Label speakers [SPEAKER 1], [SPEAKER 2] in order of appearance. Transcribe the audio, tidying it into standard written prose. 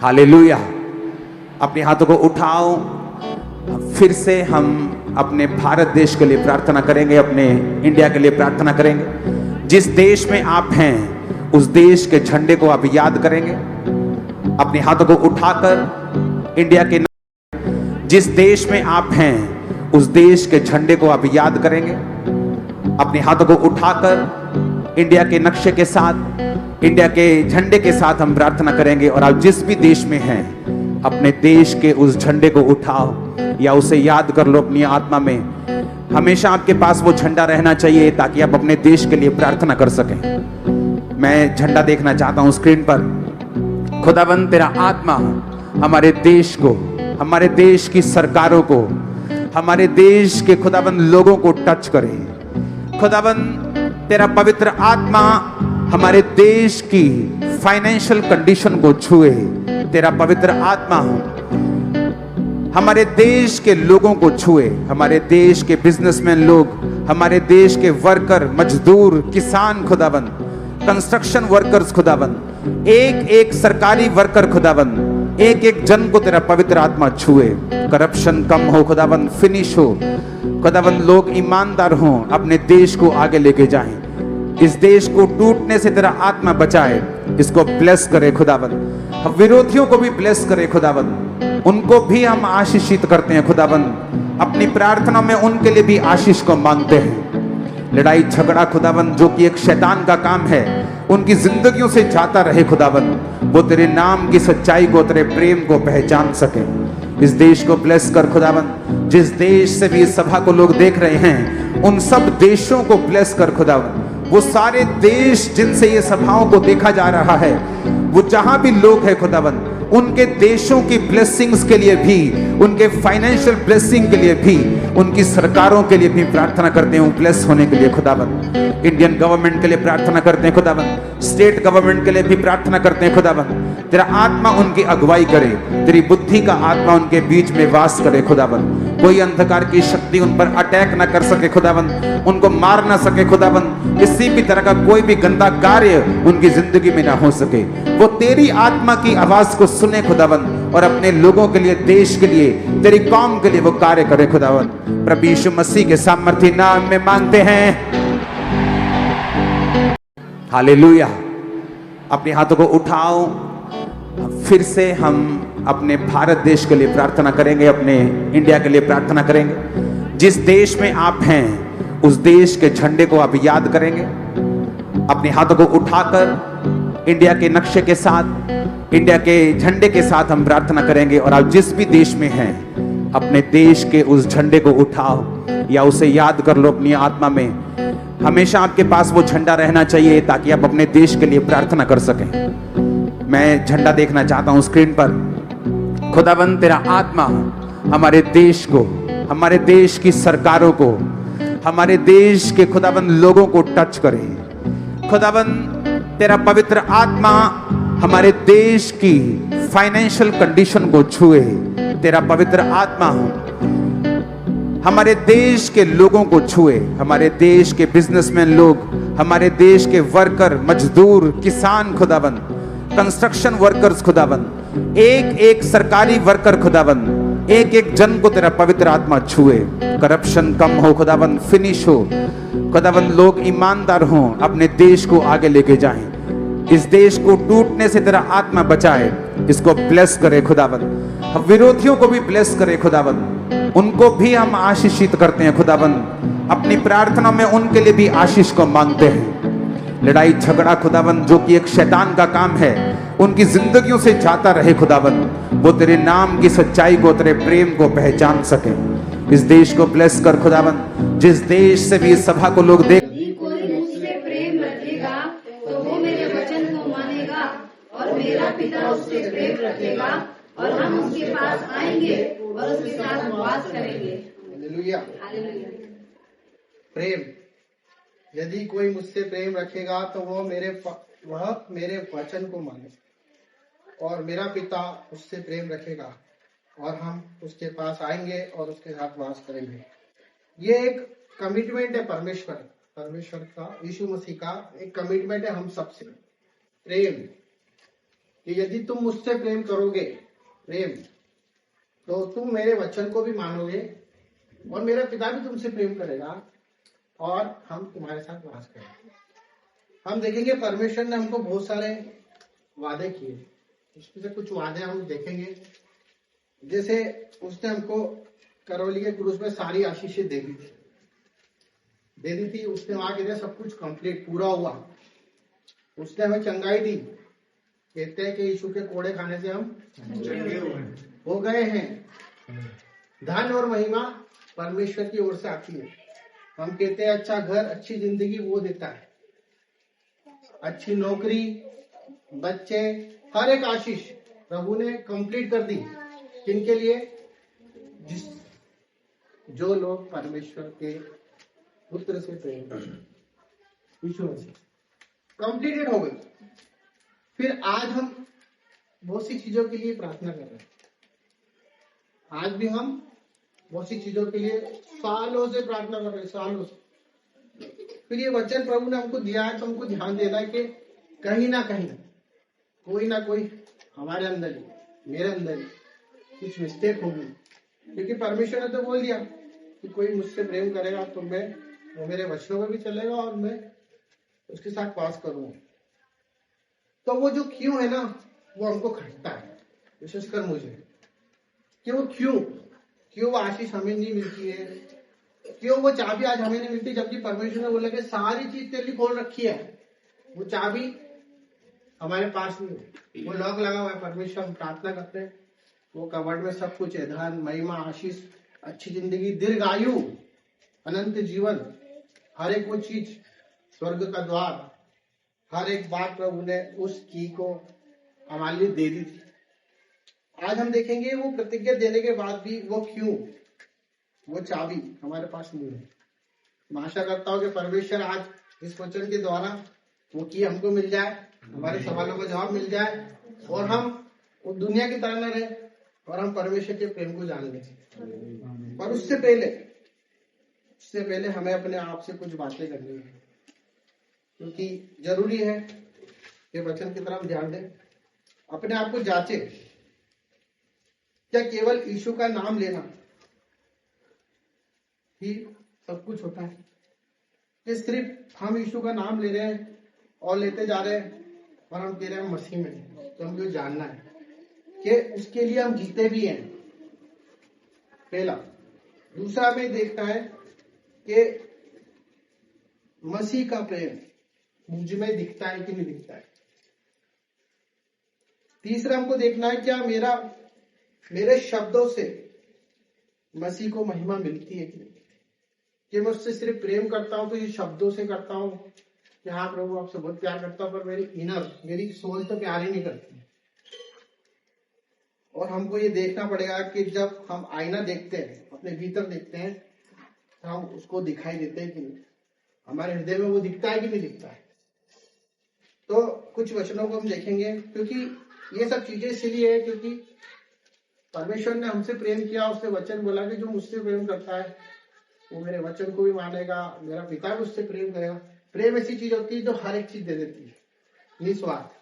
[SPEAKER 1] Hallelujah. अपने हाथों को उठाओ। फिर से हम अपने भारत देश के लिए प्रार्थना करेंगे, अपने इंडिया के लिए प्रार्थना करेंगे। जिस देश में आप हैं उस देश के झंडे को आप याद करेंगे। अपने हाथों को उठाकर इंडिया के, जिस देश में आप हैं उस देश के झंडे को आप याद करेंगे। अपने हाथों को उठाकर इंडिया के नक्शे के साथ, इंडिया के झंडे के साथ हम प्रार्थना करेंगे। और आप जिस भी देश में हैं अपने देश के उस झंडे को उठाओ या उसे याद कर लो अपनी आत्मा में। हमेशा आपके पास वो झंडा रहना चाहिए ताकि आप अपने देश के लिए प्रार्थना कर सकें। मैं झंडा देखना चाहता हूं स्क्रीन पर। खुदावंद तेरा आत्मा हमारे देश को, हमारे देश की सरकारों को, हमारे देश के खुदावंद लोगों को टच करे। खुदावंद तेरा पवित्र आत्मा हमारे देश की फाइनेंशियल कंडीशन को छुए। तेरा पवित्र आत्मा हमारे देश के लोगों को छुए, हमारे देश के बिजनेसमैन लोग, हमारे देश के वर्कर, मजदूर, किसान, खुदावंद कंस्ट्रक्शन वर्कर्स, खुदावंद एक एक सरकारी वर्कर, खुदावंद एक एक जन को तेरा पवित्र आत्मा छुए। करप्शन कम हो खुदावंद, फिनिश हो खुदावंद, लोग ईमानदार हों, अपने देश को आगे लेके जाएं। इस देश को टूटने से तेरा आत्मा बचाए। इसको ब्लेस करे खुदावंद, विरोधियों को भी ब्लेस करे खुदावंद, उनको भी हम आशीषित करते हैं खुदावंद। अपनी प्रार्थना में उनके लिए भी आशीष को मांगते हैं। लड़ाई झगड़ा खुदावंद जो कि एक शैतान का काम है, उनकी जिंदगियों से जाता रहे खुदावंद। वो तेरे नाम की सच्चाई को, तेरे प्रेम को पहचान सके। इस देश को ब्लेस कर खुदावंद। जिस देश से भी इस सभा को लोग देख रहे हैं उन सब देशों को ब्लेस कर खुदावंद। वो सारे देश जिनसे ये सभाओं को देखा जा रहा है, वो जहां भी लोग हैं खुदावंद, उनके देशों की ब्लेसिंग्स के लिए भी, उनके फाइनेंशियल ब्लेसिंग के लिए भी, उनकी सरकारों के लिए भी प्रार्थना करते हैं ब्लेस होने के लिए खुदावंद। इंडियन गवर्नमेंट के लिए प्रार्थना करते हैं खुदावंद, स्टेट गवर्नमेंट के लिए भी प्रार्थना करते हैं खुदावंद। तेरा आत्मा उनकी अगुवाई करे, तेरी बुद्धि का आत्मा उनके बीच में वास करे खुदावंद। कोई अंधकार की शक्ति उन पर अटैक ना कर सके खुदावंद, उनको मार ना सके खुदावंद। किसी भी तरह का कोई भी गंदा कार्य उनकी जिंदगी में ना हो सके। वो तेरी आत्मा की आवाज को सुने खुदावंद और अपने लोगों के लिए, देश के लिए, तेरी कौम के लिए वो कार्य करे खुदावंद। प्रभु यीशु मसीह के सामर्थी नाम में मांगते हैं, हालेलुया। अपने हाथों को उठाओ। फिर से हम अपने भारत देश के लिए प्रार्थना करेंगे, अपने इंडिया के लिए प्रार्थना करेंगे। जिस देश में आप हैं उस देश के झंडे को आप याद करेंगे। अपने हाथों को उठाकर इंडिया के नक्शे के साथ, इंडिया के झंडे के साथ हम प्रार्थना करेंगे। और आप जिस भी देश में हैं अपने देश के उस झंडे को उठाओ या उसे याद कर लो अपनी आत्मा में। हमेशा आपके पास वो झंडा रहना चाहिए ताकि आप अपने देश के लिए प्रार्थना कर सकें। मैं झंडा देखना चाहता हूं स्क्रीन पर। खुदावंद तेरा आत्मा हमारे देश को, हमारे देश की सरकारों को, हमारे देश के खुदावंद लोगों को टच करे। खुदावंद तेरा पवित्र आत्मा हमारे देश की फाइनेंशियल कंडीशन को छुए। तेरा पवित्र आत्मा हमारे देश के लोगों को छुए, हमारे देश के बिजनेसमैन लोग, हमारे देश के वर्कर, मजदूर, किसान, खुदावंद कंस्ट्रक्शन वर्कर्स, खुदावंद एक एक सरकारी वर्कर, खुदावंद एक एक जन को तेरा पवित्र आत्मा छुए। करप्शन कम हो खुदावंद, फिनिश हो खुदावंद, लोग ईमानदार हों, अपने देश को आगे लेके जाएं। इस देश को टूटने से तेरा आत्मा बचाए। इसको ब्लेस करे खुदावंद, विरोधियों को भी ब्लेस करे खुदावंद, उनको भी हम आशीषित करते हैं खुदावंद। अपनी प्रार्थना में उनके लिए भी आशीष को मांगते हैं। लड़ाई झगड़ा खुदावंद जो कि एक शैतान का काम है, उनकी जिंदगियों से जाता रहे खुदावंद। वो तेरे नाम की सच्चाई को, तेरे प्रेम को पहचान सके। इस देश को ब्लेस कर खुदावंद। जिस देश से भी इस सभा को लोग देख,
[SPEAKER 2] कोई मुझसे प्रेम रखेगा तो वो मेरे वचन को मानेगा और मेरा पिता उससे प्रेम रखेगा और हम उसके पास आएंगे और उसके साथ वास करेंगे।
[SPEAKER 3] हालेलुया।
[SPEAKER 2] हालेलुया।
[SPEAKER 3] प्रेम, यदि कोई मुझसे प्रेम रखेगा तो वह मेरे वचन को माने और मेरा पिता उससे प्रेम रखेगा और हम उसके पास आएंगे और उसके साथ वास करेंगे। ये एक कमिटमेंट है परमेश्वर का, यीशु मसीह का एक कमिटमेंट है हम सबसे। प्रेम, कि यदि तुम मुझसे प्रेम करोगे, प्रेम, तो तुम मेरे वचन को भी मानोगे और मेरा पिता भी तुमसे प्रेम करेगा और हम तुम्हारे साथ वास करेंगे। हम देखेंगे परमेश्वर ने हमको बहुत सारे वादे किए, उसमें से कुछ वादे हम देखेंगे। जैसे उसने हमको करौली के क्रूस में सारी आशीषें दे दी थी। उसने वहां कहते सब कुछ कंप्लीट पूरा हुआ। उसने हमें चंगाई दी। कहते हैं कि यीशु के कोड़े खाने से हम हो गए हैं। धन और महिमा परमेश्वर की ओर से आती है। हम कहते हैं अच्छा घर, अच्छी जिंदगी वो देता है, अच्छी नौकरी, बच्चे, हर एक आशीष प्रभु ने कंप्लीट कर दी। किनके लिए? जो लोग परमेश्वर के पुत्र से प्रेम करते हैं, यीशु मसीह, कंप्लीटेड हो गई। फिर आज हम बहुत सी चीजों के लिए प्रार्थना कर रहे हैं। आज भी हम बहुत सी चीजों के लिए सालों से प्रार्थना कर रहे हैं, सालों से। फिर ये वचन प्रभु ने हमको दिया है, तो हमको ध्यान देना है कि कहीं ना कहीं कोई ना कोई हमारे अंदर ही, मेरे अंदर ही कुछ मिस्टेक होगी। क्योंकि परमेश्वर ने तो बोल दिया कि कोई मुझसे प्रेम करेगा तो वो मेरे वचनों में भी चलेगा और मैं उसके साथ वास करूंगा। तो वो जो क्यों है ना, वो हमको खटता है, विशेषकर मुझे, कि वो क्यों वो आशीष हमें नहीं मिलती है, क्यों वो चाबी आज हमें नहीं मिलती, जबकि परमेश्वर ने बोला कि सारी चीज तेरे लिए खोल रखी है। वो चाबी हमारे पास नहीं, वो लॉक लगा हुआ है। परमेश्वर हम प्रार्थना करते हैं, वो कबर्ड में सब कुछ है, धन, महिमा, आशीष, अच्छी जिंदगी, दीर्घ आयु, अनंत जीवन, हर एक वो चीज, स्वर्ग का द्वार, हर एक बात प्रभु ने उस की को हमारे लिए दे दी थी। आज हम देखेंगे वो प्रतिज्ञा देने के बाद भी वो क्यों, वो चाबी हमारे पास नहीं है। मैं आशा करता हूँ कि परमेश्वर आज इस वचन के द्वारा वो की हमको मिल जाए, हमारे सवालों का जवाब मिल जाए और हम वो दुनिया की तरह न रहे और हम परमेश्वर के प्रेम को जान लें। पर उससे पहले हमें अपने आप से कुछ बातें करनी है, क्योंकि जरूरी है कि वचन की तरफ ध्यान दें, अपने आप को जांचे। क्या केवल यीशु का नाम लेना ही सब कुछ होता है? कि सिर्फ हम यीशु का नाम ले रहे हैं और लेते जा रहे हैं और हम कह रहे हैं मसीह में? तो हमको जानना है कि उसके लिए हम जीते भी हैं, पहला। दूसरा हमें देखना है कि मसीह का प्रेम मुझ में दिखता है कि नहीं दिखता है। तीसरा हमको देखना है क्या मेरे शब्दों से मसीह को महिमा मिलती है कि नहीं। कि मैं उससे सिर्फ प्रेम करता हूं तो ये शब्दों से करता हूं कि हाँ प्रभु आपसे बहुत प्यार करता हूं, पर मेरी सोच तो प्यार ही नहीं करती। और हमको ये देखना पड़ेगा कि जब हम आईना देखते हैं, अपने भीतर देखते हैं, तो हम उसको दिखाई देते हैं कि नहीं, हमारे हृदय में वो दिखता है कि नहीं दिखता है। तो कुछ वचनों को हम देखेंगे, क्योंकि ये सब चीजें इसलिए है क्योंकि परमेश्वर ने हमसे प्रेम किया। उसने वचन बोला कि जो मुझसे प्रेम करता है वो मेरे वचन को भी मानेगा, मेरा पिता भी उससे प्रेम करेगा। प्रेम ऐसी चीज होती है जो हर एक चीज दे देती है, निस्वार्थ।